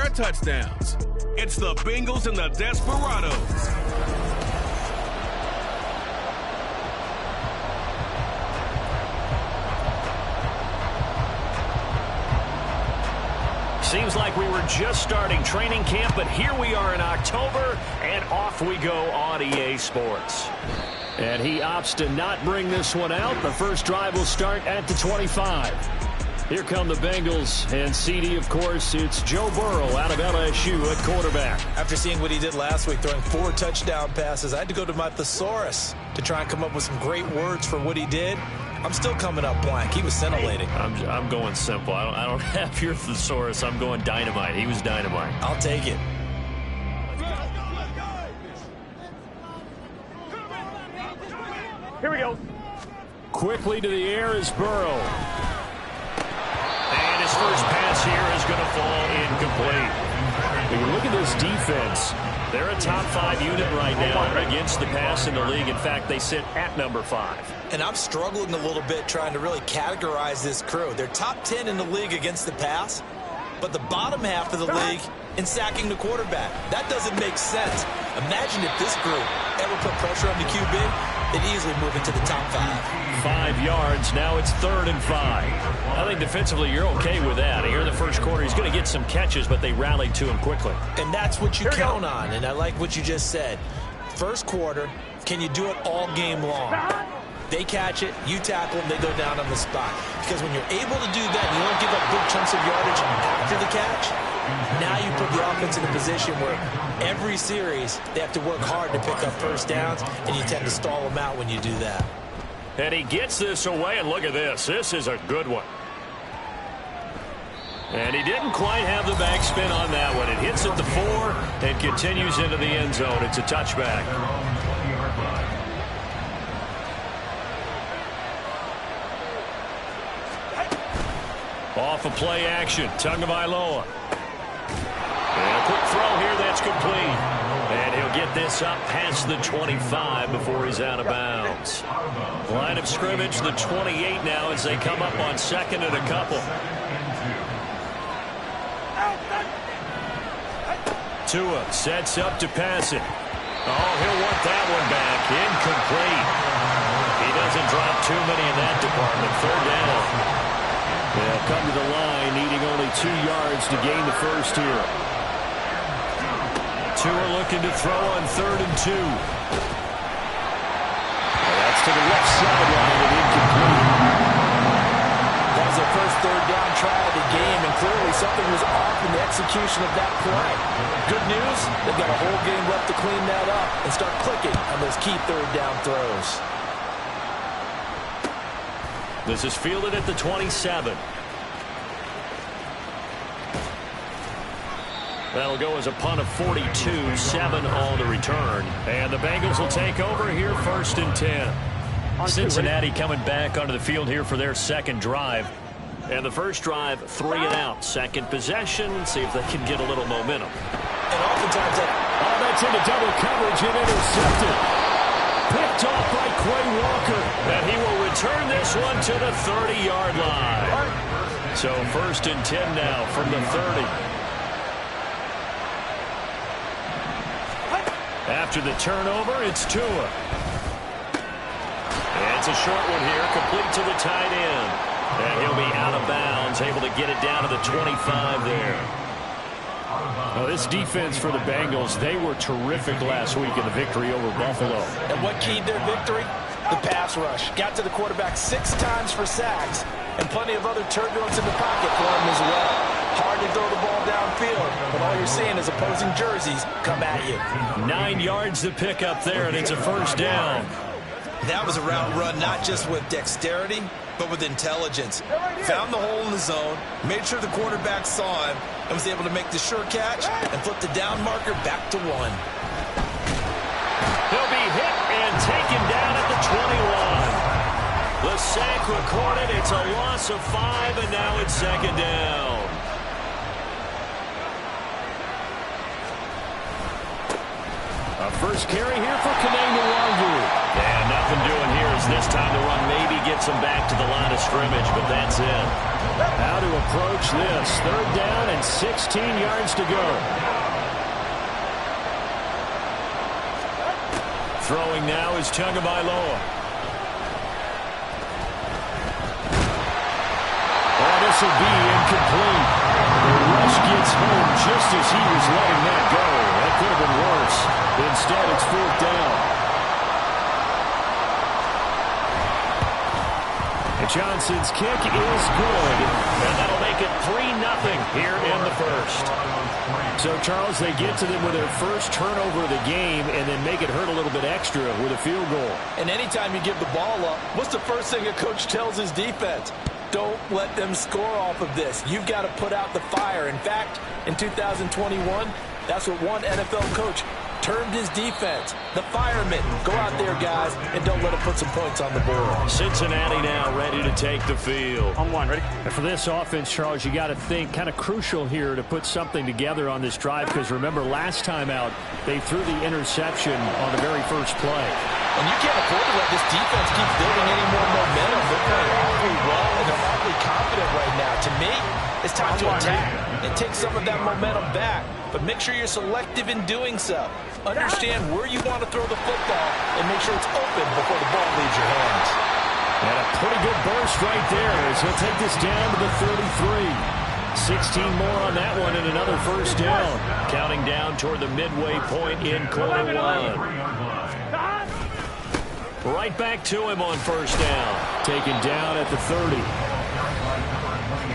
5 touchdowns. It's the Bengals and the Desperados. Seems like we were just starting training camp, but here we are in October, and off we go on EA Sports. And he opts to not bring this one out. The first drive will start at the 25. Here come the Bengals, and CD, of course, it's Joe Burrow out of LSU at quarterback. After seeing what he did last week, throwing 4 touchdown passes, I had to go to my thesaurus to try and come up with some great words for what he did. I'm still coming up blank. He was scintillating. I'm going simple. I don't have your thesaurus. I'm going dynamite. He was dynamite. I'll take it. Here we go. Quickly to the air is Burrow. And his first pass here is going to fall incomplete. When you look at this defense, they're a top 5 unit right now against the pass in the league. In fact, they sit at number 5. And I'm struggling a little bit trying to really categorize this crew. They're top 10 in the league against the pass, but the bottom half of the league in sacking the quarterback. That doesn't make sense. Imagine if this group ever put pressure on the QB, they'd easily move into the top 5. 5 yards. Now it's 3rd and 5. I think defensively you're okay with that. Here in the first quarter, he's going to get some catches, but they rallied to him quickly. And that's what you count on, and I like what you just said. First quarter, can you do it all game long? They catch it, you tackle them, they go down on the spot. Because when you're able to do that, you don't give up big chunks of yardage after the catch, now you put the offense in a position where every series they have to work hard to pick up first downs, and you tend to stall them out when you do that. And he gets this away, and look at this. This is a good one. And he didn't quite have the backspin on that one. It hits at the 4 and continues into the end zone. It's a touchback. Off a play action. Tagovailoa. And a quick throw here that's complete. And he'll get this up past the 25 before he's out of bounds. Line of scrimmage, the 28 now as they come up on 2nd and a couple. Tua sets up to pass it. Oh, he'll want that one back. Incomplete. He doesn't drop too many in that department. 3rd down. They'll come to the line, needing only 2 yards to gain the first here. Tua looking to throw on 3rd and 2. That's to the left sideline and incomplete. That was their first 3rd down try of the game, and clearly something was off in the execution of that play. Good news, they've got a whole game left to clean that up and start clicking on those key 3rd down throws. This is fielded at the 27. That'll go as a punt of 42, 7 on the return. And the Bengals will take over here 1st and 10. Cincinnati coming back onto the field here for their 2nd drive. And the first drive, 3 and out. 2nd possession, see if they can get a little momentum. And oftentimes that's into double coverage and intercepted. Picked off by Quay Walker. And he will return this one to the 30-yard line. So 1st and 10 now from the 30. After the turnover, it's Tua. And it's a short one here, complete to the tight end. And he'll be out of bounds, able to get it down to the 25 there. Now, this defense for the Bengals, they were terrific last week in the victory over Buffalo. And what keyed their victory? The pass rush. Got to the quarterback 6 times for sacks, and plenty of other turbulence in the pocket for him as well. Hard to throw the ball downfield, but all you're seeing is opposing jerseys come at you. 9 yards to pick up there, and it's a 1st down. That was a route run not just with dexterity, but with intelligence. Found the hole in the zone, made sure the quarterback saw him, and was able to make the sure catch and flip the down marker back to 1. He'll be hit and taken down at the 21. The sack recorded. It's a loss of 5, and now it's 2nd down. A first carry here for Kanane Nwangu. And now nothing doing here as this time the run maybe gets them back to the line of scrimmage, but that's it. How to approach this. 3rd down and 16 yards to go. Throwing now is Tagovailoa. Oh, this will be incomplete. The rush gets home just as he was letting that go. That could have been worse. Instead, it's 4th down. And Johnson's kick is good. And that'll make it 3-0 here in the first. So, Charles, they get to them with their first turnover of the game and then make it hurt a little bit extra with a field goal. And anytime you give the ball up, what's the first thing a coach tells his defense? Don't let them score off of this. You've got to put out the fire. In fact, in 2021, that's what one NFL coach termed his defense. The firemen. Go out there, guys, and don't let them put some points on the board. Cincinnati now ready to take the field. On one, ready? And for this offense, Charles, you got to think kind of crucial here to put something together on this drive because remember last time out they threw the interception on the very first play. And you can't afford to let this defense keep building any more momentum. They're playing awfully well, and they're awfully confident right now. To me, it's time to attack and take some of that momentum back. But make sure you're selective in doing so. Understand where you want to throw the football and make sure it's open before the ball leaves your hands. And a pretty good burst right there as he'll take this down to the 33. 16 more on that one and another first down. Counting down toward the midway point in quarter one. Right back to him on first down. Taken down at the 30.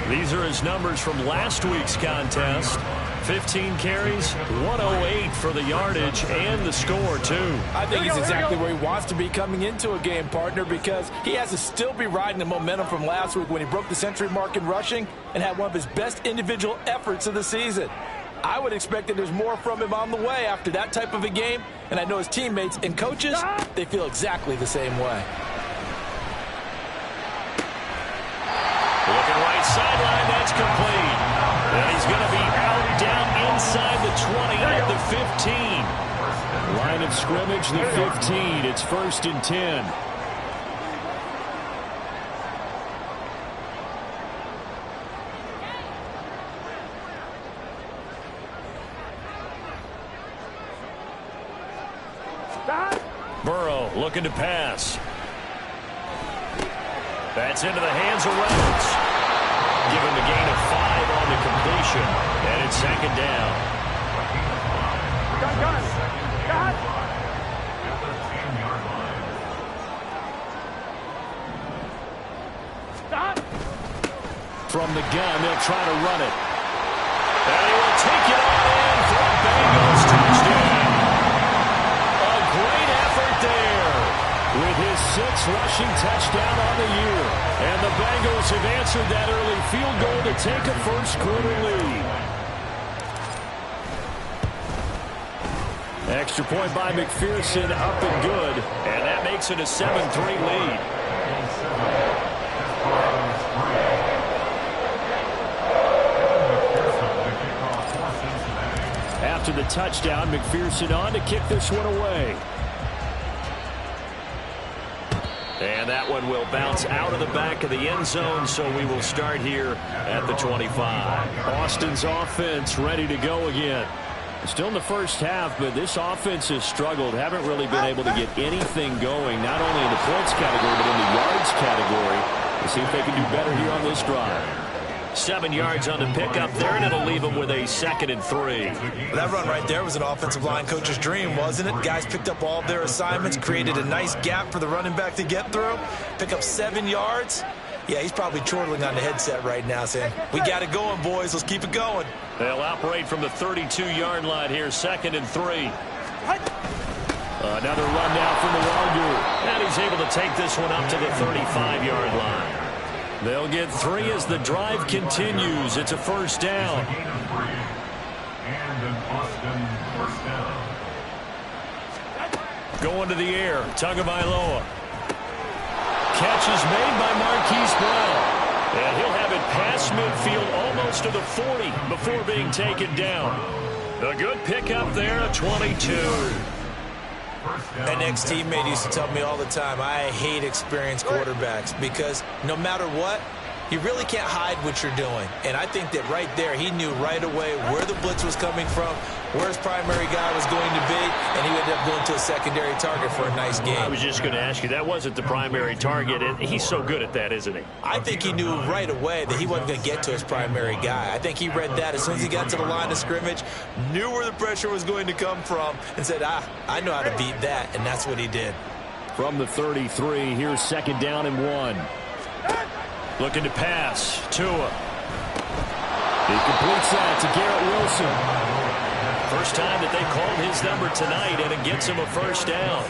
These are his numbers from last week's contest. 15 carries, 108 for the yardage, and the score, too. I think he's exactly where he wants to be coming into a game, partner, because he has to still be riding the momentum from last week when he broke the century mark in rushing and had one of his best individual efforts of the season. I would expect that there's more from him on the way after that type of a game, and I know his teammates and coaches, they feel exactly the same way. Looking right sideline, that's complete. And he's going to be out down inside the 20 at the 15. Line of scrimmage, the 15. It's 1st and 10. Burrow looking to pass. That's into the hands of Reynolds. Give him a gain of 5 on the completion. And it's 2nd down. From the gun, they'll try to run it. And he will take it all in for a Bengals touchdown. A great effort there with his 6th rushing touchdown on the year. And the Bengals have answered that early field goal to take a first quarter lead. Extra point by McPherson, up and good. And that makes it a 7-3 lead. After the touchdown, McPherson on to kick this one away. And that one will bounce out of the back of the end zone, so we will start here at the 25. Austin's offense ready to go again. Still in the first half, but this offense has struggled. Haven't really been able to get anything going, not only in the points category, but in the yards category. We'll see if they can do better here on this drive. 7 yards on the pickup there, and it'll leave them with a 2nd and 3. Well, that run right there was an offensive line coach's dream, wasn't it? Guys picked up all of their assignments, created a nice gap for the running back to get through, pick up 7 yards. Yeah, he's probably chortling on the headset right now saying, we got it going, boys. Let's keep it going. They'll operate from the 32-yard line here, 2nd and 3. Another run now from the Wazoo. And he's able to take this one up to the 35-yard line. They'll get 3 as the drive continues. It's a first down. Going to the air, Tagovailoa. Catch is made by Marquise Brown. And he'll have it past midfield almost to the 40 before being taken down. A good pickup there, a 22. An ex-teammate used to tell me all the time, I hate experienced quarterbacks because no matter what, you really can't hide what you're doing. And I think that right there, he knew right away where the blitz was coming from, where his primary guy was going to be, and he ended up going to a secondary target for a nice game. I was just going to ask you, that wasn't the primary target, and he's so good at that, isn't he? I think he knew right away that he wasn't going to get to his primary guy. I think he read that as soon as he got to the line of scrimmage, knew where the pressure was going to come from, and said, I know how to beat that, and that's what he did. From the 33, here's 2nd down and 1. Looking to pass. Tua. He completes that to Garrett Wilson. First time that they called his number tonight, and it gets him a first down.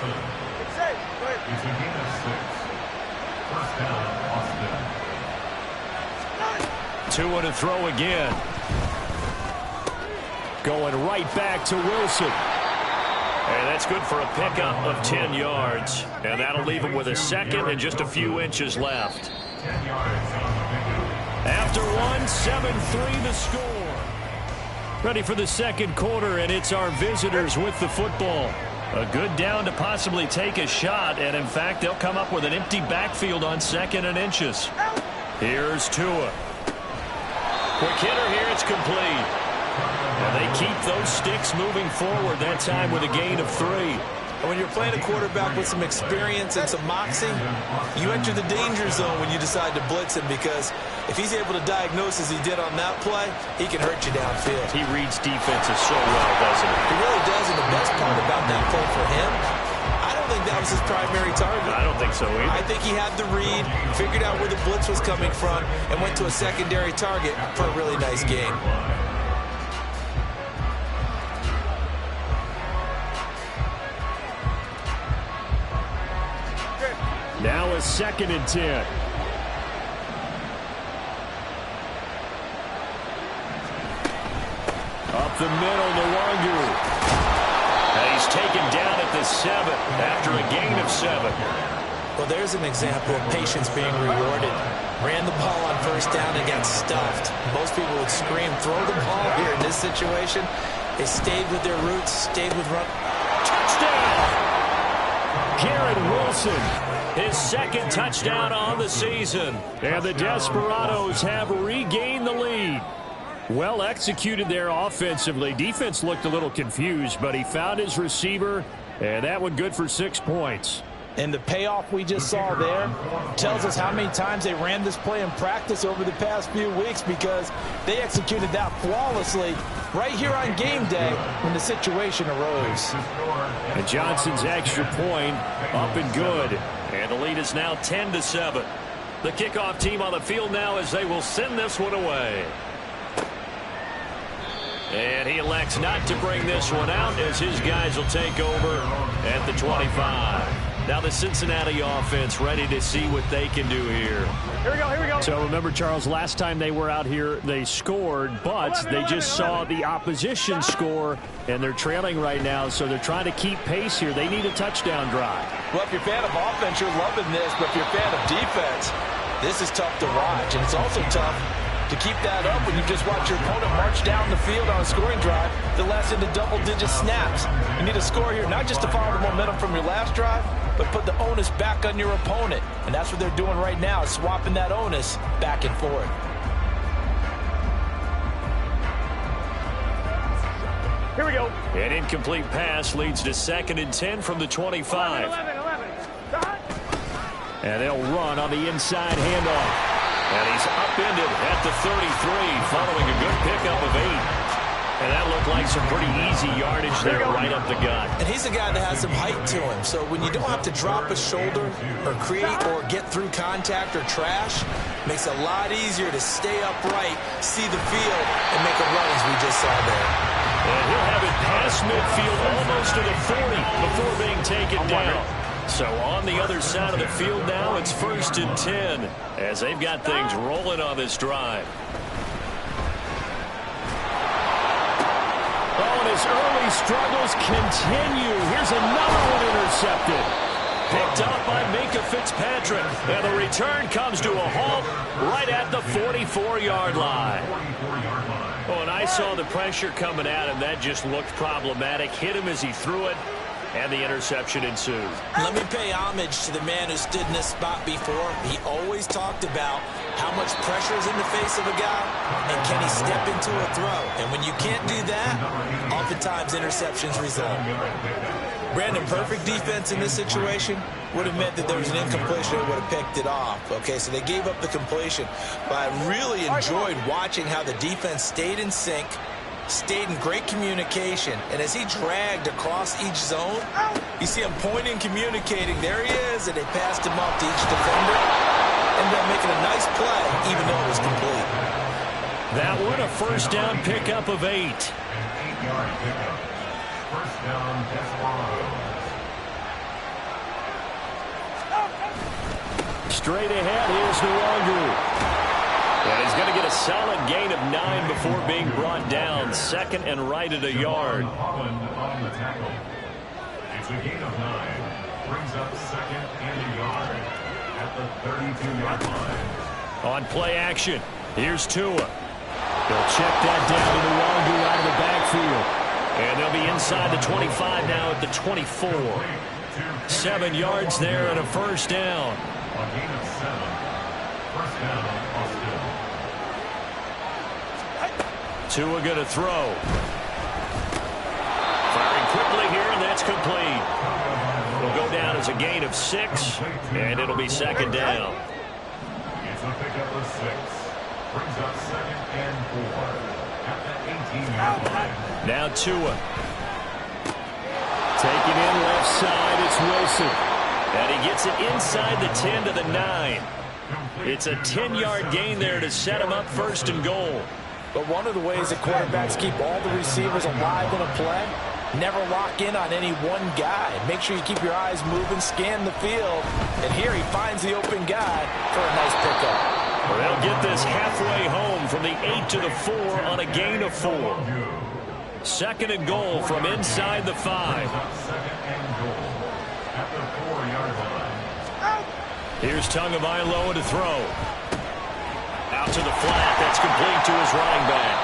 Tua to throw again. Going right back to Wilson. And that's good for a pickup of 10 yards. And that'll leave him with a second and just a few inches left. After one, 7-3 the score. Ready for the second quarter, and it's our visitors with the football. A good down to possibly take a shot, and in fact, they'll come up with an empty backfield on 2nd and inches. Here's Tua. Quick hitter here, it's complete. And they keep those sticks moving forward, that time with a gain of 3. And when you're playing a quarterback with some experience and some moxie, you enter the danger zone when you decide to blitz him, because if he's able to diagnose as he did on that play, he can hurt you downfield. He reads defenses so well, doesn't he? He really does, and the best part about that play for him, I don't think that was his primary target. I don't think so either. I think he had the read, figured out where the blitz was coming from, and went to a secondary target for a really nice game. Now a 2nd and 10. Up the middle, Nwangu. And he's taken down at the 7 after a gain of 7. Well, there's an example of patience being rewarded. Ran the ball on first down and got stuffed. Most people would scream, throw the ball here. In this situation, they stayed with their roots, stayed with run. Touchdown! Garrett Wilson. His 2nd touchdown on the season. And the Desperados have regained the lead. Well executed there offensively. Defense looked a little confused, but he found his receiver, and that one good for 6 points. And the payoff we just saw there tells us how many times they ran this play in practice over the past few weeks, because they executed that flawlessly right here on game day when the situation arose. And Johnson's extra point up and good. And the lead is now 10-7. The kickoff team on the field now as they will send this one away. And he elects not to bring this one out as his guys will take over at the 25. Now the Cincinnati offense ready to see what they can do here. Here we go. So remember, Charles, last time they were out here, they scored, but they just saw the opposition score, and they're trailing right now, so they're trying to keep pace here. They need a touchdown drive. Well, if you're a fan of offense, you're loving this, but if you're a fan of defense, this is tough to watch, and it's also tough to keep that up when you just watch your opponent march down the field on a scoring drive that lasts into double-digit snaps. You need a score here, not just to follow the momentum from your last drive, but put the onus back on your opponent. And that's what they're doing right now, swapping that onus back and forth. Here we go. An incomplete pass leads to 2nd and 10 from the 25. 11. And they'll run on the inside handoff. And he's upended at the 33 following a good pickup of 8. And that looked like some pretty easy yardage there right up the gut. And he's a guy that has some height to him. So when you don't have to drop a shoulder or create or get through contact or trash, makes it a lot easier to stay upright, see the field, and make a run as we just saw there. And he'll have it past midfield almost to the 40 before being taken down. So on the other side of the field now, it's 1st and 10 as they've got things rolling on this drive. Oh, and his early struggles continue. Here's another one intercepted. Picked up by Minka Fitzpatrick. And the return comes to a halt right at the 44-yard line. Oh, and I saw the pressure coming at him. That just looked problematic. Hit him as he threw it. and the interception ensued. Let me pay homage to the man who stood in this spot before. He always talked about how much pressure is in the face of a guy, and can he step into a throw. And when you can't do that, oftentimes interceptions result. Brandon, perfect defense in this situation would have meant that there was an incompletion that would have picked it off. Okay, so they gave up the completion. But I really enjoyed watching how the defense stayed in sync, stayed in great communication, and as he dragged across each zone, you see him pointing, communicating. There he is, and they passed him off to each defender. Ended up making a nice play, even though it was complete. That one a first down pickup of 8. 8-yard pickup. First down, Desperados. Straight ahead, here's Nwangu. And he's going to get a solid gain of 9 before being brought down. Second and right at a yard. Holland on the tackle. It's a gain of 9. Brings up second and a yard at the 32-yard line. On play action, here's Tua. They'll check that down to Nwangu out of the backfield. And they'll be inside the 25 now at the 24. 7 yards there and a first down. A gain of 7. First down, Austin. Tua going to throw. Firing quickly here, and that's complete. It'll go down as a gain of 6, and it'll be second down. It's a pickup of 6. Brings up second and 4 at the 18-yard line. Now Tua. Taking in left side, it's Wilson. And he gets it inside the 10 to the 9. It's a 10-yard gain there to set him up first and goal. But one of the ways that quarterbacks keep all the receivers alive in a play, never lock in on any one guy. Make sure you keep your eyes moving, scan the field. And here he finds the open guy for a nice pickup. Well, they'll get this halfway home from the 8 to the 4 on a gain of 4. Second and goal from inside the 5. Second and goal at the 4-yard line. Here's Tagovailoa to throw. Out to the flat. That's complete to his running back.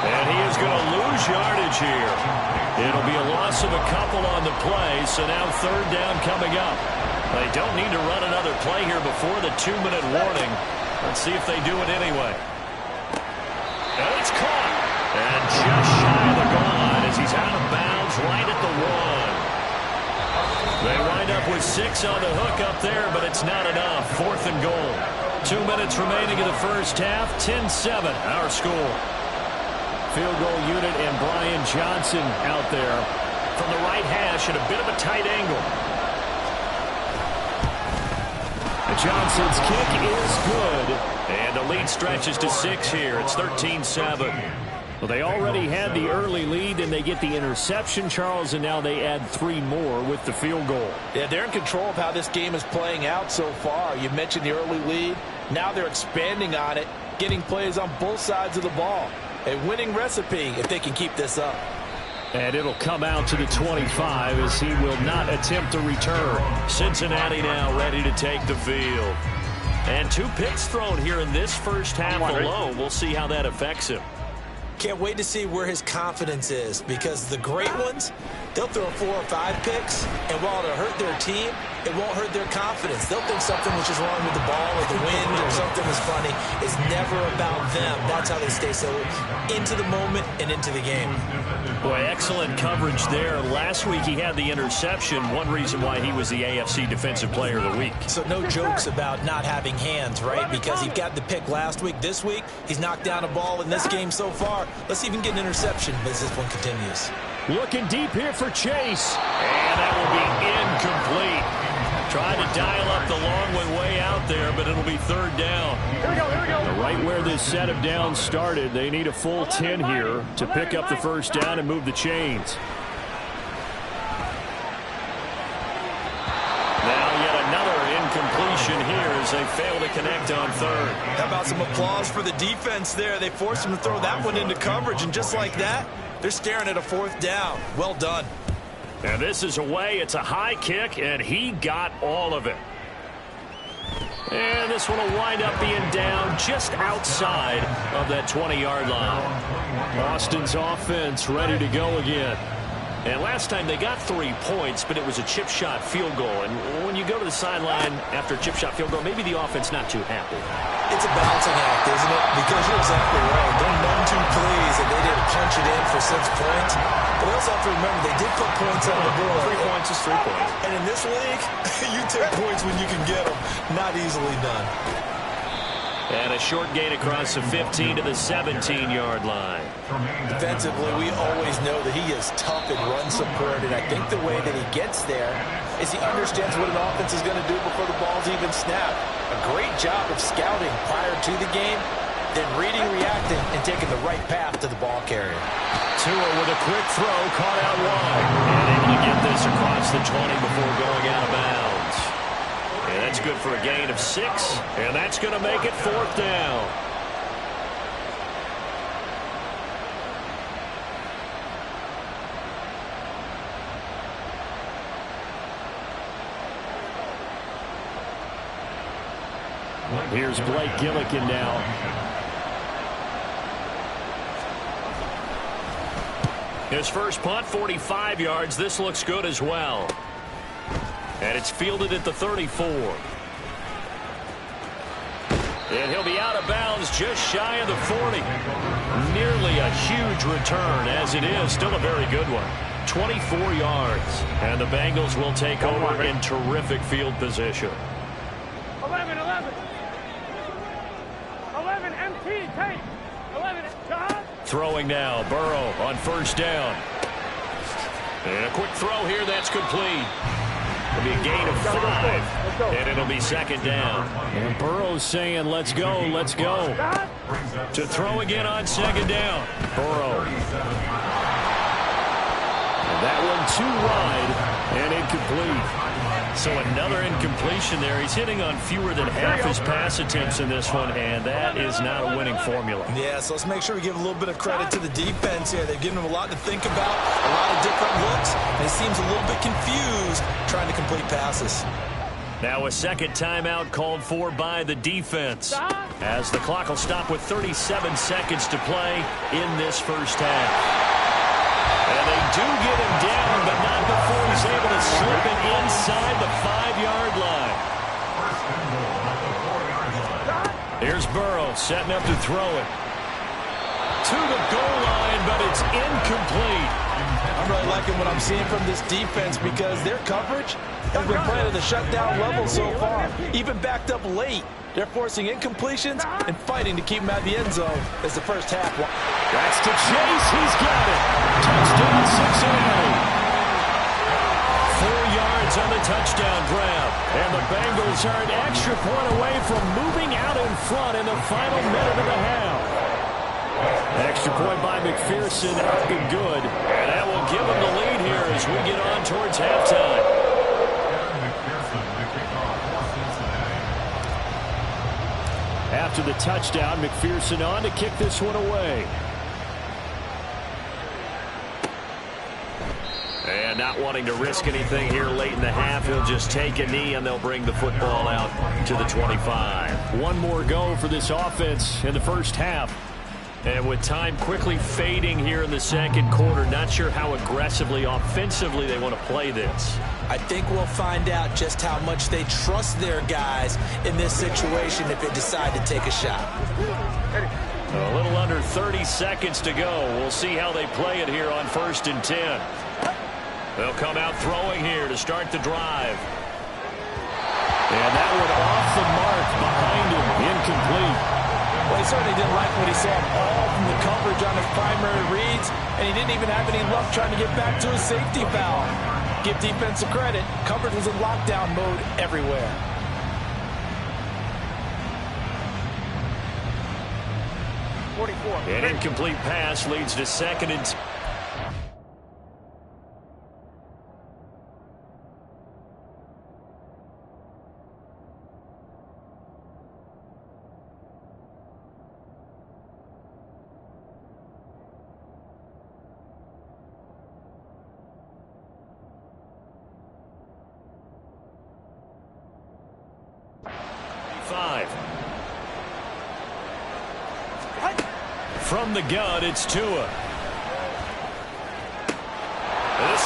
And he is going to lose yardage here. It'll be a loss of a couple on the play, so now third down coming up. They don't need to run another play here before the 2-minute warning. Let's see if they do it anyway. And it's caught. And just shy of the goal line as he's out of bounds right at the 1. They wind up with 6 on the hook up there, but it's not enough. Fourth and goal. 2 minutes remaining in the first half. 10-7, our score. Field goal unit and Brian Johnson out there from the right hash at a bit of a tight angle. Johnson's kick is good, and the lead stretches to 6 here. It's 13-7. Well, they already had the early lead, and they get the interception, Charles, and now they add 3 more with the field goal. Yeah, they're in control of how this game is playing out so far. You mentioned the early lead. Now they're expanding on it, getting plays on both sides of the ball. A winning recipe if they can keep this up. And it'll come out to the 25 as he will not attempt to return. Cincinnati now ready to take the field. And 2 picks thrown here in this first half alone. We'll see how that affects him. Can't wait to see where his confidence is, because the great ones, they'll throw 4 or 5 picks, and while it'll hurt their team, it won't hurt their confidence. They'll think something was just wrong with the ball or the wind or something was funny. It's never about them. That's how they stay so into the moment and into the game. Boy, excellent coverage there. Last week he had the interception, one reason why he was the AFC Defensive Player of the Week. So no jokes about not having hands, right? Because he got the pick last week. This week, he's knocked down a ball in this game so far. Let's see if he can get an interception as this one continues. Looking deep here for Chase. And that will be incomplete. Trying to dial up the long one way out there, but it'll be third down. Here we go. Right where this set of downs started, they need a full 10 here to pick up the first down and move the chains. Now yet another incompletion here as they fail to connect on third. How about some applause for the defense there? They forced him to throw that one into coverage, and just like that, they're staring at a fourth down. Well done. And this is away. It's a high kick, and he got all of it. And this one will wind up being down just outside of that 20-yard line. Austin's offense ready to go again. And last time they got 3 points, but it was a chip shot field goal. And when you go to the sideline after a chip shot field goal, maybe the offense not too happy. It's a balancing act, isn't it? Because you're exactly right. They're none too pleased that they didn't punch it in for 6 points. But they also have to remember they did put points on the board. 3 points is 3 points. And in this league, you take points when you can get them. Not easily done. And a short gain across the 15 to the 17-yard line. Defensively, we always know that he is tough in run support, and I think the way that he gets there is he understands what an offense is going to do before the ball's even snapped. A great job of scouting prior to the game, then reading, reacting, and taking the right path to the ball carrier. Tua with a quick throw, caught out wide, and able to get this across the 20 before going out of bounds. And that's good for a gain of 6, and that's going to make it 4th down. Here's Blake Gillikin now. His first punt, 45 yards. This looks good as well. And it's fielded at the 34. And he'll be out of bounds just shy of the 40. Nearly a huge return, as it is. Still a very good one. 24 yards. And the Bengals will take over in terrific field position. 11, 11. 11, MT, take. 11, John. Throwing now, Burrow on first down. And a quick throw here, that's complete. It'll be a gain of 5, and it'll be 2nd down. And Burrow's saying, let's go, let's go. To throw again on 2nd down. Burrow. And that one too wide and incomplete. So another incompletion there. He's hitting on fewer than half his pass attempts in this one, and that is not a winning formula. Yeah, so let's make sure we give a little bit of credit to the defense here. They've given him a lot to think about, a lot of different looks, and he seems a little bit confused trying to complete passes. Now a second timeout called for by the defense, as the clock will stop with 37 seconds to play in this first half. And they do get him down, but not before he's able to slip it inside the 5-yard line. Here's Burrow setting up to throw it. To the goal line, but it's incomplete. I'm really liking what I'm seeing from this defense because their coverage has been playing at the shutdown level so far. Even backed up late. They're forcing incompletions and fighting to keep him out of the end zone as the first half. That's to Chase. He's got it. Touchdown Cincinnati. 4 yards on the touchdown grab. And the Bengals are an extra point away from moving out in front in the final minute of the half. Extra point by McPherson up and good. And that will give them the lead here as we get on towards halftime. After the touchdown, McPherson on to kick this one away. And not wanting to risk anything here late in the half, he'll just take a knee and they'll bring the football out to the 25. One more go for this offense in the first half. And with time quickly fading here in the second quarter, not sure how aggressively, offensively they want to play this. I think we'll find out just how much they trust their guys in this situation if they decide to take a shot. A little under 30 seconds to go. We'll see how they play it here on 1st and 10. They'll come out throwing here to start the drive. And that one off the mark behind him, incomplete. Well, he certainly didn't like what he saw all from the coverage on his primary reads, and he didn't even have any luck trying to get back to his safety valve. Give defense a credit. Coverage was in lockdown mode everywhere. An incomplete pass leads to 2nd and 10. From the gun, it's Tua. This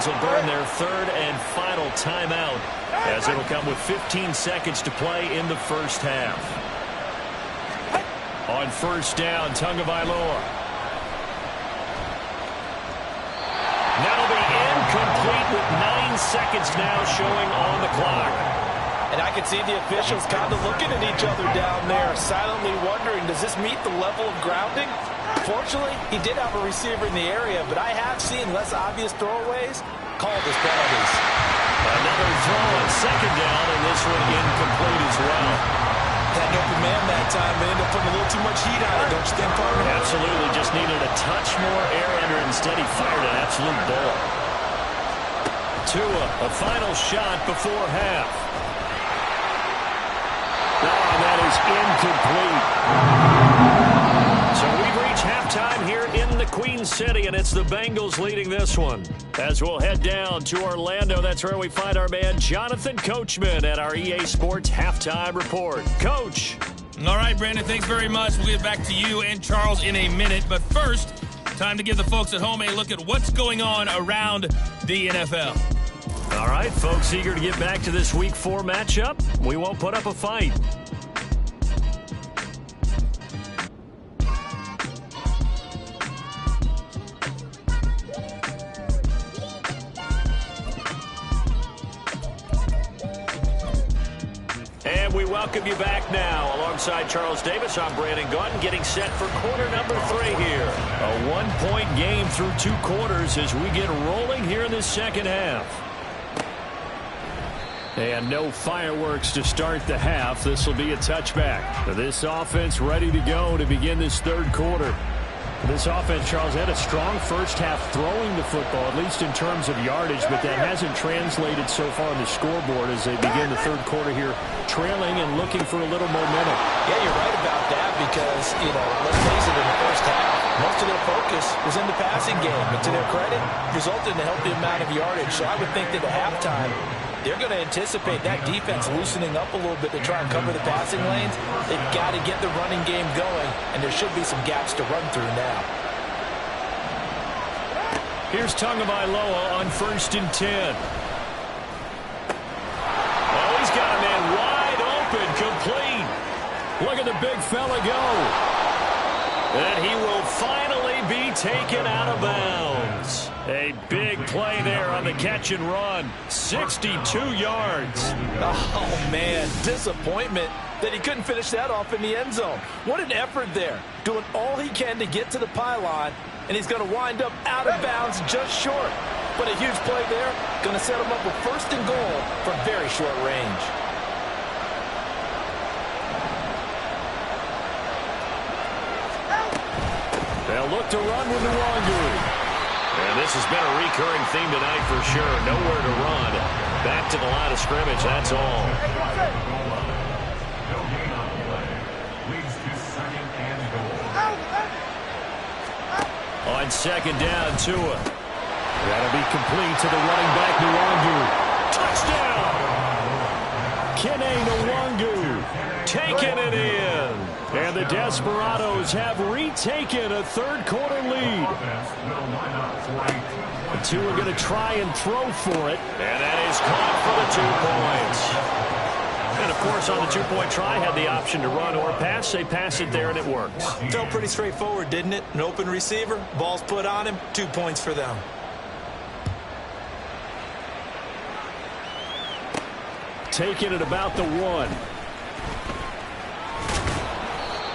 Bengals will burn their third and final timeout as it'll come with 15 seconds to play in the first half. On first down, Tagovailoa. That'll be incomplete with 9 seconds now showing on the clock. And I can see the officials kind of looking at each other down there, silently wondering, does this meet the level of grounding? Fortunately, he did have a receiver in the area, but I have seen less obvious throwaways called as penalties. Another throw on second down, and this one incomplete as well. Had an open man that time, but ended up putting a little too much heat on it, don't you think, partner? Absolutely, just needed a touch more air under it. Instead, he fired an absolute bullet. Tua, a final shot before half. Oh, that is incomplete. So we've reached halftime here in the Queen City, and it's the Bengals leading this one. As we'll head down to Orlando, that's where we find our man Jonathan Coachman at our EA Sports Halftime Report. Coach. All right, Brandon, thanks very much. We'll get back to you and Charles in a minute. But first, time to give the folks at home a look at what's going on around the NFL. All right, folks, eager to get back to this Week 4 matchup. We won't put up a fight. And we welcome you back now. Alongside Charles Davis, I'm Brandon Gunn, getting set for quarter number 3 here. A 1-point game through 2 quarters as we get rolling here in this second half. And no fireworks to start the half. This will be a touchback. This offense ready to go to begin this third quarter. This offense, Charles, had a strong first half throwing the football, at least in terms of yardage, but that hasn't translated so far on the scoreboard as they begin the third quarter here, trailing and looking for a little momentum. Yeah, you're right about that because, let's face it, in the first half, most of their focus was in the passing game. And to their credit, resulted in a healthy amount of yardage. So I would think that at halftime, they're going to anticipate that defense loosening up a little bit to try and cover the passing lanes. They've got to get the running game going, and there should be some gaps to run through now. Here's Tagovailoa on 1st and 10. Oh, he's got a man wide open, complete. Look at the big fella go. And he will finally be taken out of bounds. A big play there on the catch and run. 62 yards. Oh, man, disappointment that he couldn't finish that off in the end zone. What an effort there. Doing all he can to get to the pylon, and he's going to wind up out of bounds just short. But a huge play there. Going to set him up with 1st and goal from very short range. They'll look to run with Nwangu. And this has been a recurring theme tonight for sure. Nowhere to run. Back to the line of scrimmage, that's all. No gain on play. Leads to 2nd and goal. On 2nd down, Tua. That'll be complete to the running back, Nwangu. Touchdown! Kene Nwangu taking it in. And the Desperados have retaken a third quarter lead. The two are going to try and throw for it. And that is caught for the 2 points. And, of course, on the 2-point try, had the option to run or pass. They pass it there, and it works. Felt pretty straightforward, didn't it? An open receiver, ball's put on him, 2 points for them. Taking it about the 1.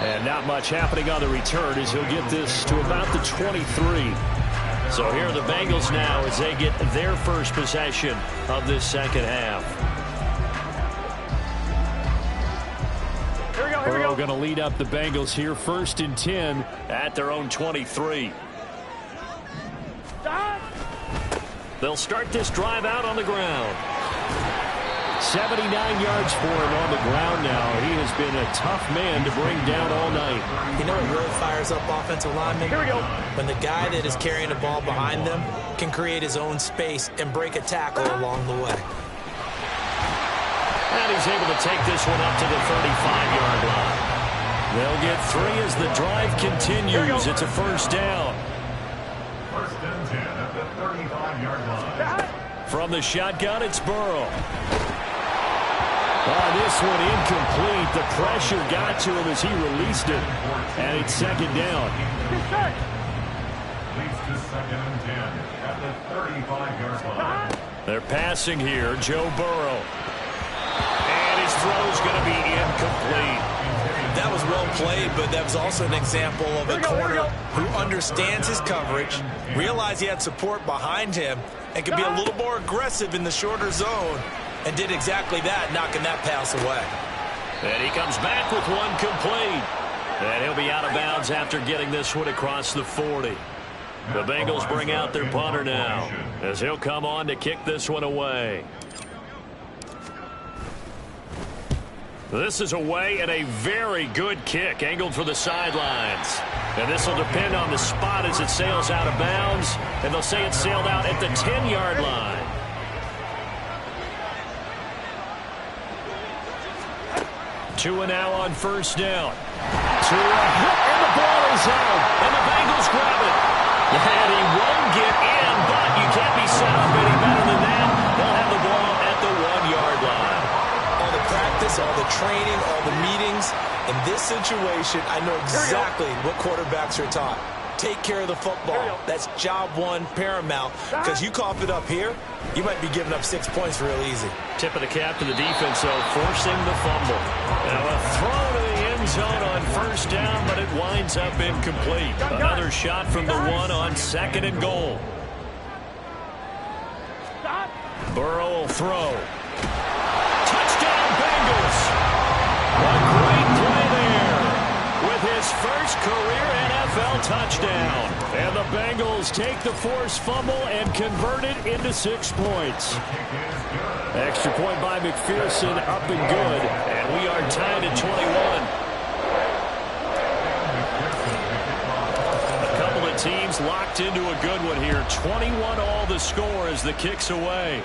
And not much happening on the return as he'll get this to about the 23. So here are the Bengals now as they get their first possession of this second half. Burrow going to lead up the Bengals here, 1st and 10 at their own 23. They'll start this drive out on the ground. 79 yards for him on the ground now. He has been a tough man to bring down all night. You know what really fires up offensive linemen? Here we go. When the guy that is carrying the ball behind them can create his own space and break a tackle along the way. And he's able to take this one up to the 35-yard line. They'll get 3 as the drive continues. It's a 1st down. First and 10 at the 35-yard line. From the shotgun, it's Burrow. Oh, this one incomplete. The pressure got to him as he released it. And it's second down. Leads to second and 10 at the 35-yard line. They're passing here. Joe Burrow. And his throw's going to be incomplete. That was well played, but that was also an example of a corner who understands his coverage, realized he had support behind him, and could be a little more aggressive in the shorter zone, and did exactly that, knocking that pass away. And he comes back with one complete. And he'll be out of bounds after getting this one across the 40. The Bengals bring out their punter now, as he'll come on to kick this one away. This is away and a very good kick, angled for the sidelines. And this will depend on the spot as it sails out of bounds. And they'll say it sailed out at the 10-yard line. Tua now on first down. Tua, and the ball is out. And the Bengals grab it. And he won't get in, but you can't be set up any better than that. They'll have the ball at the 1-yard line. All the practice, all the training, all the meetings. In this situation, I know exactly what quarterbacks are taught. Take care of the football. That's job one, paramount. Because you cough it up here, you might be giving up 6 points real easy. Tip of the cap to the defense, though, forcing the fumble. Now a throw to the end zone on first down, but it winds up incomplete. Another shot from the one on second and goal. Burrow will throw. Touchdown, Bengals! A great play there with his first career NFL touchdown. And the Bengals take the forced fumble and convert it into 6 points. Extra point by McPherson, up and good. And we are tied at 21. A couple of teams locked into a good one here. 21 all the score as the kick's away.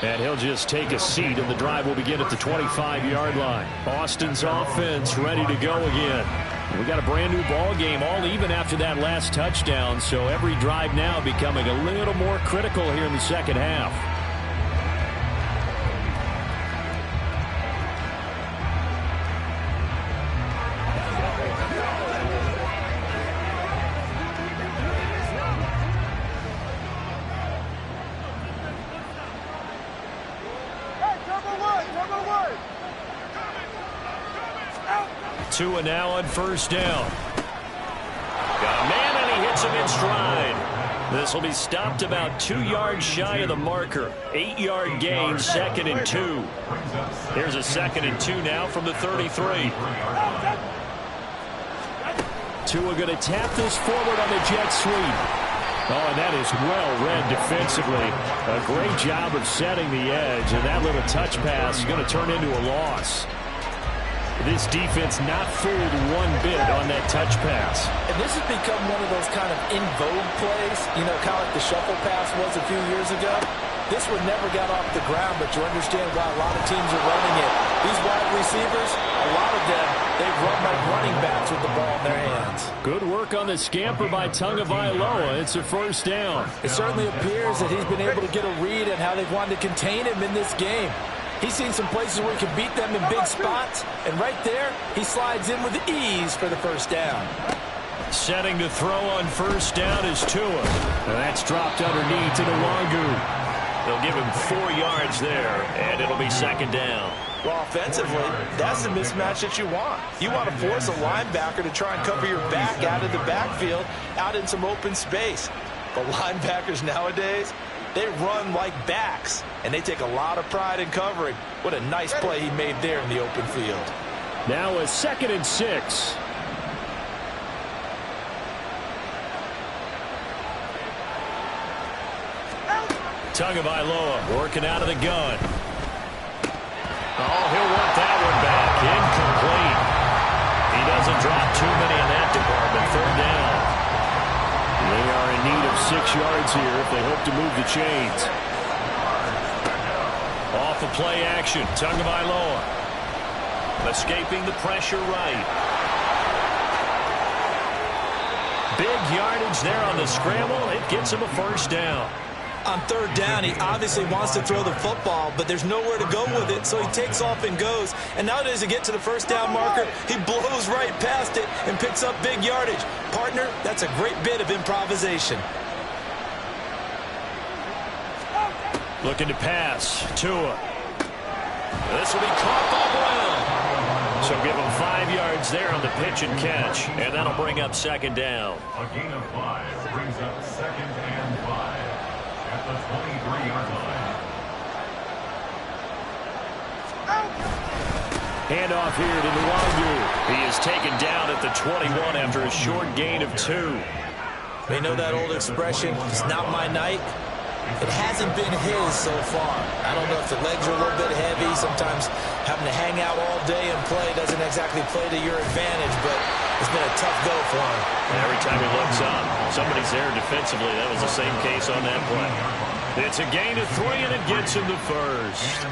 And he'll just take a seat, and the drive will begin at the 25-yard line. Austin's offense ready to go again. We got a brand-new ball game, all even after that last touchdown, so every drive now becoming a little more critical here in the second half. Tua now on first down. Got a man, and he hits him in stride. This will be stopped about 2 yards shy of the marker. 8-yard gain, second and 2. Here's a second and 2 now from the 33. Tua going to tap this forward on the jet sweep. Oh, and that is well read defensively. A great job of setting the edge, and that little touch pass is going to turn into a loss. This defense not fooled one bit on that touch pass. And this has become one of those kind of in vogue plays, you know, kind of like the shuffle pass was a few years ago. This one never got off the ground, but you understand why a lot of teams are running it. These wide receivers, a lot of them, they run like running backs with the ball in their hands. Good work on the scamper by Tagovailoa. It's a first down. It certainly appears that he's been able to get a read on how they've wanted to contain him in this game. He's seen some places where he can beat them in big spots, and right there, he slides in with ease for the first down. Setting to throw on first down is Tua. And that's dropped underneath to Nwangu. They'll give him 4 yards there, and it'll be second down. Well, offensively, that's the mismatch that you want. You want to force a linebacker to try and cover your back out of the backfield, out in some open space. But linebackers nowadays, they run like backs, and they take a lot of pride in covering. What a nice play he made there in the open field. Now a second and 6. Tagovailoa working out of the gun. Oh, he'll want that one back. Incomplete. He doesn't drop too many in that department. Third down. They are in need of 6 yards here if they hope to move the chains. Off of play action. Tagovailoa escaping the pressure right. Big yardage there on the scramble. It gets him a first down. On third down, he obviously wants to throw the football, but there's nowhere to go with it, so he takes off and goes. And nowadays, to get to the first down marker, he blows right past it and picks up big yardage. Partner, that's a great bit of improvisation. Looking to pass. Tua. This will be caught by Brown. So give him 5 yards there on the pitch and catch, and that'll bring up second down. A gain of 5 brings up second and 5 at the 23-yard line. Handoff here to Nwangu. He is taken down at the 21 after a short gain of 2. We know that old expression, it's not my night. It hasn't been his so far. I don't know if the legs are a little bit heavy. Sometimes having to hang out all day and play doesn't exactly play to your advantage, but it's been a tough go for him. Every time he looks up, somebody's there defensively. That was the same case on that play. It's a gain of 3, and it gets him the first.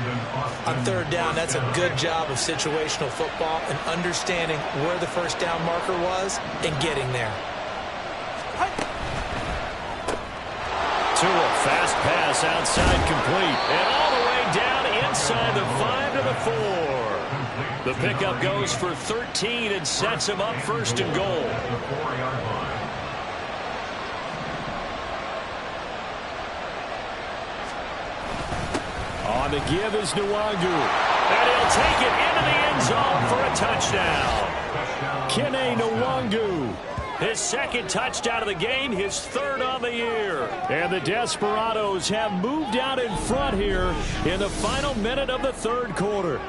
On third down, that's a good job of situational football and understanding where the first down marker was and getting there. Tua, fast pass outside complete. And all the way down inside the 5 to the 4. The pickup goes for 13 and sets him up first and goal. On the give is Nwangu. And he'll take it into the end zone for a touchdown. Kene Nwangu. His second touchdown of the game, his 3rd on the year. And the Desperados have moved out in front here in the final minute of the 3rd quarter.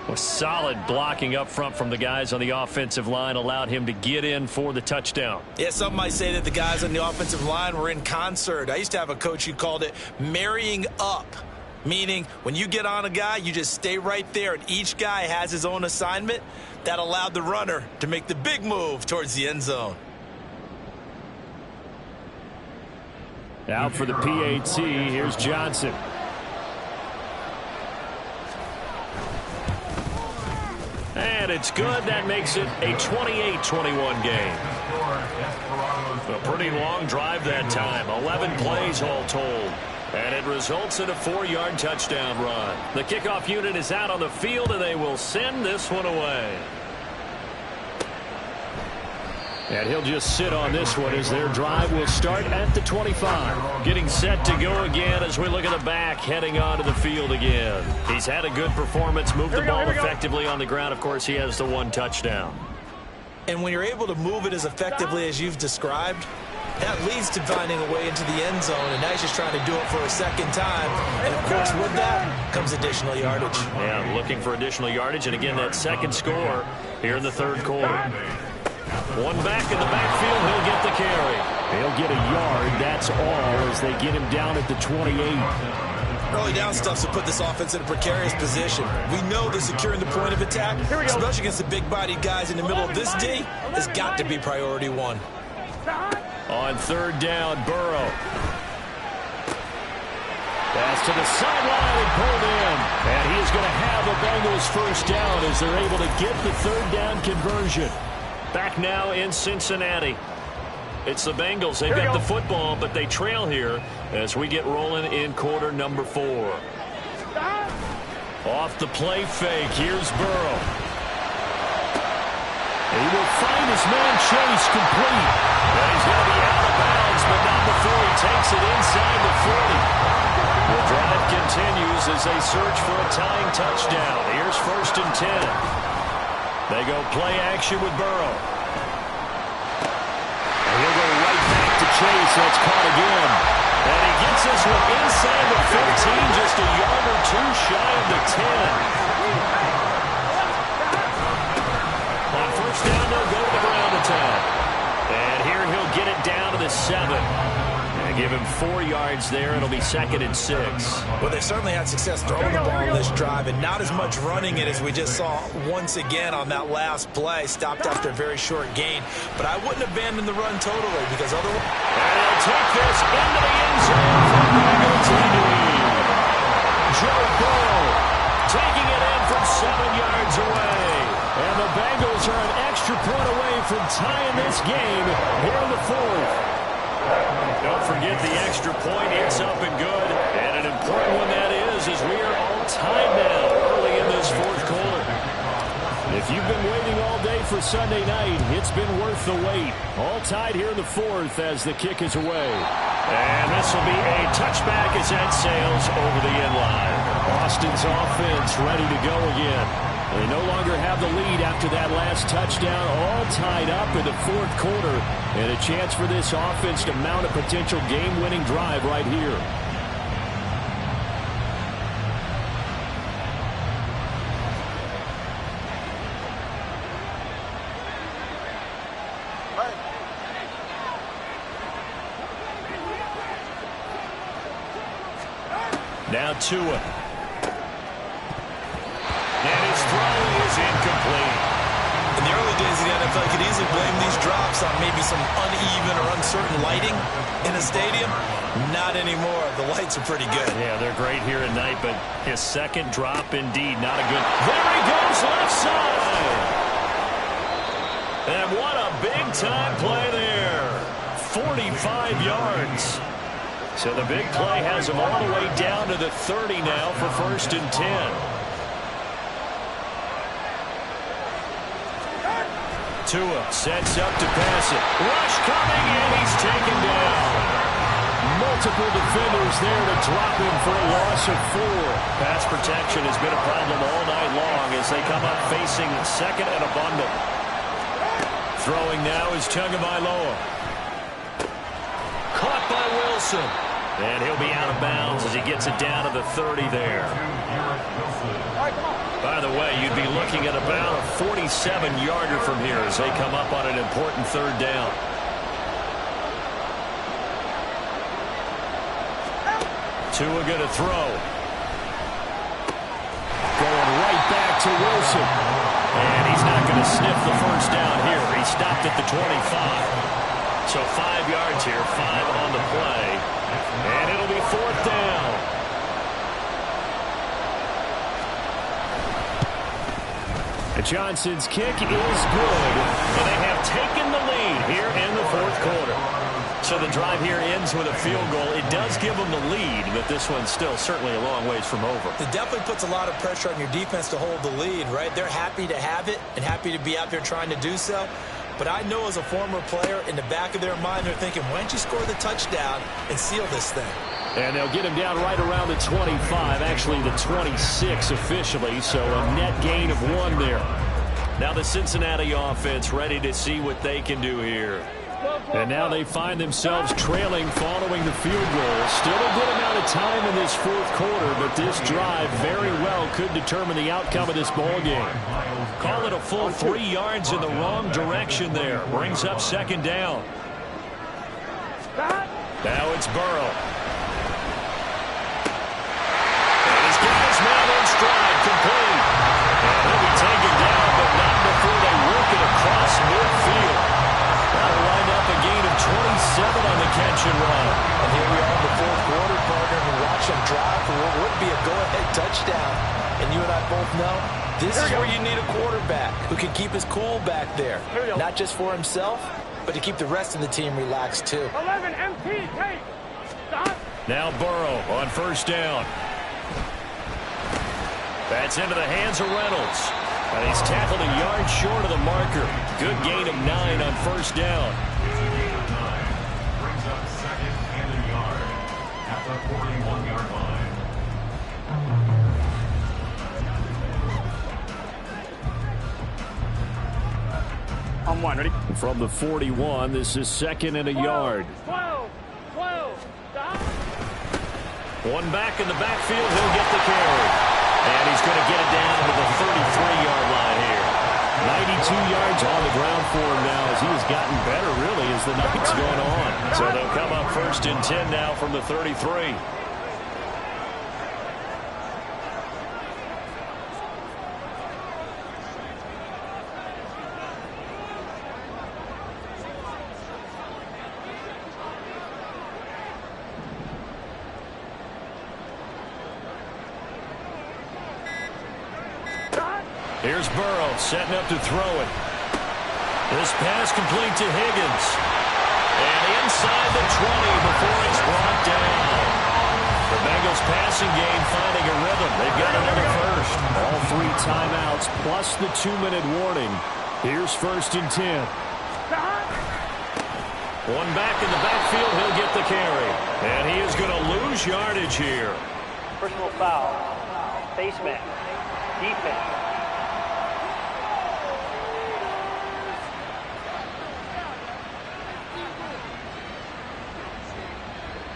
A solid blocking up front from the guys on the offensive line allowed him to get in for the touchdown. Yeah, some might say that the guys on the offensive line were in concert. I used to have a coach who called it marrying up, meaning when you get on a guy, you just stay right there, and each guy has his own assignment. That allowed the runner to make the big move towards the end zone. Out for the PAT, here's Johnson. And it's good. That makes it a 28-21 game. A pretty long drive that time. 11 plays all told. And it results in a 4-yard touchdown run. The kickoff unit is out on the field, and they will send this one away. And he'll just sit on this one as their drive will start at the 25. Getting set to go again as we look at the back heading onto the field again. He's had a good performance, moved the ball effectively on the ground. Of course, he has the 1 touchdown. And when you're able to move it as effectively as you've described, that leads to finding a way into the end zone, and now he's just trying to do it for a second time. And, of course, with that comes additional yardage. Yeah, looking for additional yardage, and again, that second score here in the 3rd quarter. One back in the backfield, he'll get the carry. He'll get a yard, that's all, as they get him down at the 28. Early down stuffs will put this offense in a precarious position. We know that securing the point of attack, especially against the big-bodied guys in the middle of this D, has got to be priority 1. On 3rd down, Burrow. Pass to the sideline and pulled in. And he is going to have a Bengals first down as they're able to get the 3rd down conversion. Back now in Cincinnati. It's the Bengals. They've got the football, but they trail here as we get rolling in quarter number 4. Off the play fake. Here's Burrow. He will find his man Chase complete. And he's going to be out of bounds, but not before he takes it inside the 40. The drive continues as they search for a tying touchdown. Here's 1st and 10. They go play action with Burrow. And he'll go right back to Chase. That's caught again. And he gets this one inside the 15, just a yard or 2 shy of the 10. On 1st down, they'll go to the ground attack. And here he'll get it down to the 7. And give him 4 yards there. It'll be 2nd and 6. Well, they certainly had success throwing the ball in this drive, and not as much running it as we just saw once again on that last play. Stopped after a very short gain. But I wouldn't abandon the run totally, because otherwise... And he'll take this into the end zone for Bengals lead. Joe Burrow taking it in from 7 yards away. And the Bengals are an extra point away from tying this game here in the fourth. Don't forget the extra point. It's up and good. And an important one that is, as we are all tied now early in this fourth quarter. If you've been waiting all day for Sunday night, it's been worth the wait. All tied here in the fourth as the kick is away. And this will be a touchback as that sails over the end line. Boston's offense ready to go again. They no longer have the lead after that last touchdown, all tied up in the fourth quarter. And a chance for this offense to mount a potential game-winning drive right here. Now Tua. And his throw is incomplete. In the early days of the NFL, you could easily blame these drops on maybe some uneven or uncertain lighting in a stadium. Not anymore. The lights are pretty good. Yeah, they're great here at night, but his second drop, indeed, not a good. There he goes, left side. And what a big-time play there. 45 yards. So the big play has him all the way down to the 30 now for 1st and 10. Tua sets up to pass it. Rush coming, and he's taken down. Multiple defenders there to drop him for a loss of 4. Pass protection has been a problem all night long as they come up facing second and a bundle. Throwing now is Tagovailoa. Caught by Wilson. And he'll be out of bounds as he gets it down to the 30 there. By the way, you'd be looking at about a 47-yarder from here as they come up on an important 3rd down. Tua going to throw. Going right back to Wilson. And he's not going to sniff the 1st down here. He stopped at the 25. So 5 yards here, 5 on the play. And it'll be 4th down. Johnson's kick is good. And they have taken the lead here in the 4th quarter. So the drive here ends with a field goal. It does give them the lead, but this one's still certainly a long ways from over. It definitely puts a lot of pressure on your defense to hold the lead, right? They're happy to have it and happy to be out there trying to do so. But I know as a former player, in the back of their mind, they're thinking, why don't you score the touchdown and seal this thing? And they'll get him down right around the 25, actually the 26 officially, so a net gain of 1 there. Now the Cincinnati offense ready to see what they can do here. And now they find themselves trailing following the field goal. Still a good amount of time in this 4th quarter, but this drive very well could determine the outcome of this ball game. Call it a full 3 yards in the wrong direction there. Brings up 2nd down. Now it's Burrow. And his guys now in stride, complete. And he'll be taken down, but not before they work it across midfield. That'll wind up a gain of 27 on the catch and run. And here we are in the 4th quarter, partner, and watch them drive for what would be a go-ahead touchdown. And you and I both know this is where you need a quarterback who can keep his cool back there. Not just for himself, but to keep the rest of the team relaxed too. 11 MT, take. Stop. Now Burrow on 1st down. That's into the hands of Reynolds. And he's tackled a yard short of the marker. Good gain of 9 on 1st down. Brings up 2nd and a yard at the 41-yard line. On 1, ready? From the 41, this is 2nd and a yard. 12, stop. 1 back in the backfield, he'll get the carry. And he's going to get it down to the 33-yard line here. 92 yards on the ground for him now as he has gotten better, really, as the night's gone on. So they'll come up 1st and 10 now from the 33. Here's Burrow setting up to throw it. This pass complete to Higgins. And inside the 20 before he's brought down. The Bengals passing game finding a rhythm. They've got another first. All 3 timeouts plus the 2-minute warning. Here's 1st and 10. One back in the backfield. He'll get the carry. And he is going to lose yardage here. Personal foul. Face mask. Defense.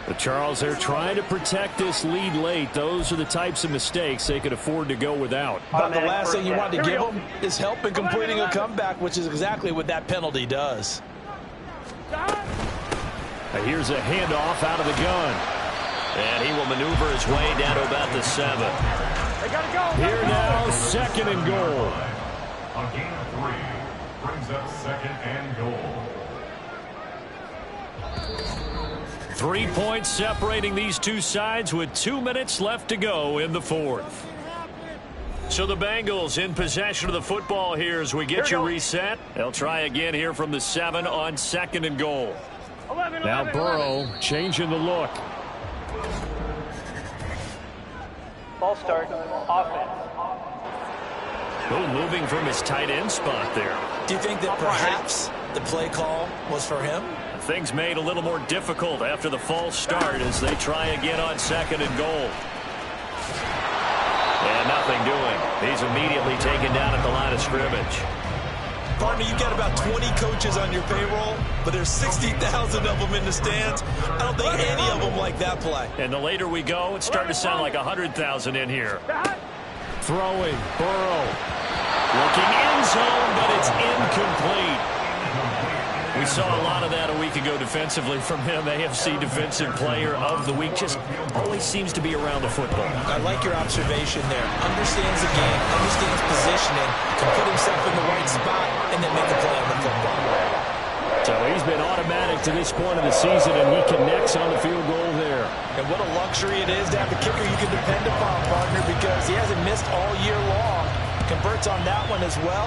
But Charles, they're trying to protect this lead late. Those are the types of mistakes they could afford to go without. But the last thing you want to give them is help in completing a comeback, which is exactly what that penalty does. Here's a handoff out of the gun. And he will maneuver his way down to about the 7. Here now, 2nd and goal. A gain of 3 brings up 2nd and goal. 3 points separating these two sides with 2 minutes left to go in the 4th. So the Bengals in possession of the football here as we get you reset. They'll try again here from the 7 on 2nd and goal. Now Burrow changing the look. Ball start. Offense. Moving from his tight end spot there. Do you think that perhaps the play call was for him? Things made a little more difficult after the false start as they try again on 2nd and goal. And nothing doing. He's immediately taken down at the line of scrimmage. Partner, you've got about 20 coaches on your payroll, but there's 60,000 of them in the stands. I don't think any of them like that play. And the later we go, it's starting to sound like 100,000 in here. Throwing, Burrow. Looking end zone, but it's incomplete. We saw a lot of that a week ago defensively from him. AFC Defensive Player of the Week. Just always seems to be around the football. I like your observation there. Understands the game, understands positioning, can put himself in the right spot, and then make a play on the football. So he's been automatic to this point of the season, and he connects on the field goal there. And what a luxury it is to have a kicker you can depend upon, partner, because he hasn't missed all year long. Converts on that one as well.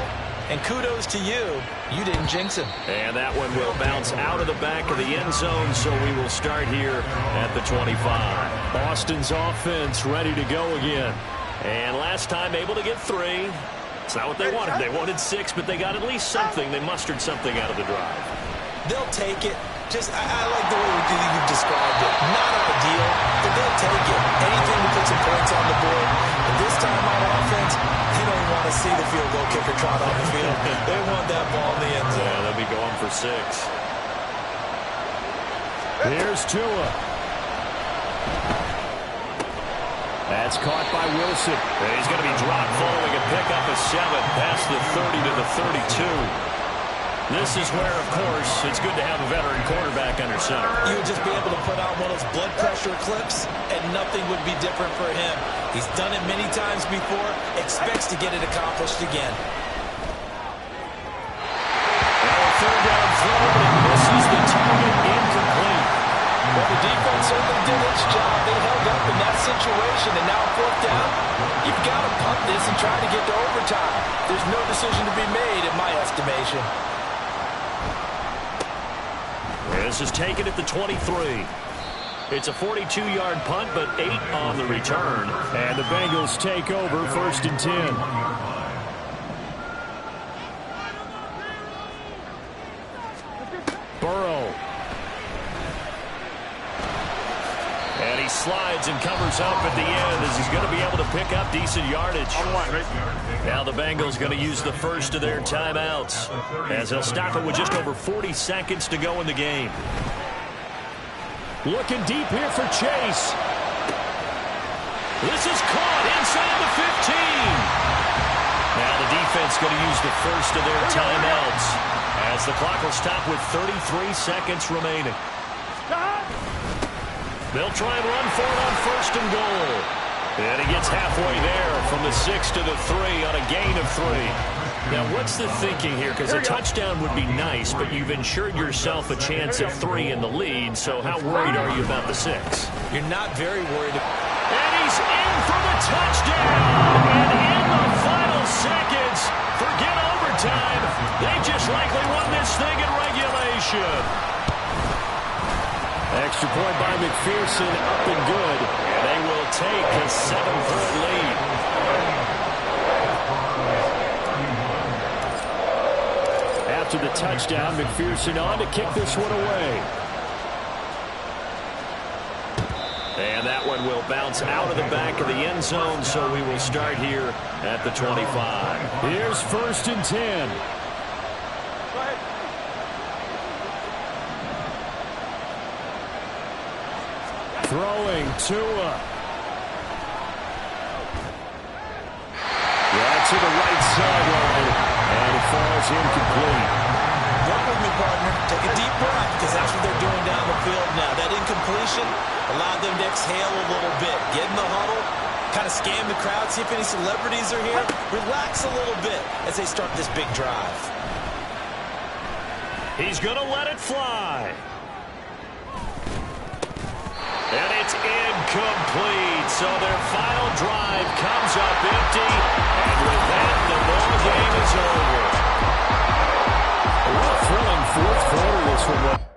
And kudos to you. You didn't jinx him. And that one will bounce out of the back of the end zone, so we will start here at the 25. Boston's offense ready to go again. And last time able to get 3. It's not what they wanted. They wanted 6, but they got at least something. They mustered something out of the drive. They'll take it. I like the way you described it. Not ideal, but they'll take it. Anything to put some points on the board. But this time on offense, they don't want to see the field goal kicker trot on the field. They want that ball in the end zone. Yeah, they'll be going for 6. Here's Tua. That's caught by Wilson. And he's going to be dropped following a pickup of 7 past the 30 to the 32. This is where, of course, it's good to have a veteran quarterback under center. You would just be able to put out one of those blood pressure clips, and nothing would be different for him. He's done it many times before, expects to get it accomplished again. Now a 3rd down throw, but it misses the target, incomplete. Well, the defense certainly did its job. They held up in that situation, and now 4th down, you've got to punt this and try to get to overtime. There's no decision to be made, in my estimation. This is taken at the 23. It's a 42-yard punt, but 8 on the return. And the Bengals take over 1st and 10. Burrow. And he slides and covers up at the end as he's going to be able to pick up decent yardage. Now the Bengals going to use the first of their timeouts as they'll stop it with just over 40 seconds to go in the game. Looking deep here for Chase. This is caught inside the 15. Now the defense going to use the first of their timeouts as the clock will stop with 33 seconds remaining. They'll try and run for it on 1st and goal. And he gets halfway there from the 6 to the 3 on a gain of 3. Now, what's the thinking here? Because a touchdown would be nice, but you've ensured yourself a chance at 3 in the lead. So how worried are you about the 6? You're not very worried. And he's in for the touchdown. And in the final seconds, They just likely won this thing in regulation. Extra point by McPherson, up and good. And they will take a 7-point lead. After the touchdown, McPherson on to kick this one away. And that one will bounce out of the back of the end zone, so we will start here at the 25. Here's 1st and 10. Throwing Tua. Yeah, to the right sideline, and it falls incomplete. Work with me, partner. Take a deep breath, because that's what they're doing down the field now. That incompletion allowed them to exhale a little bit. Get in the huddle, kind of scan the crowd, see if any celebrities are here. Relax a little bit as they start this big drive. He's going to let it fly. And it's incomplete. So their final drive comes up empty. And with that, the ball game is over. A real thrilling 4th quarter this one.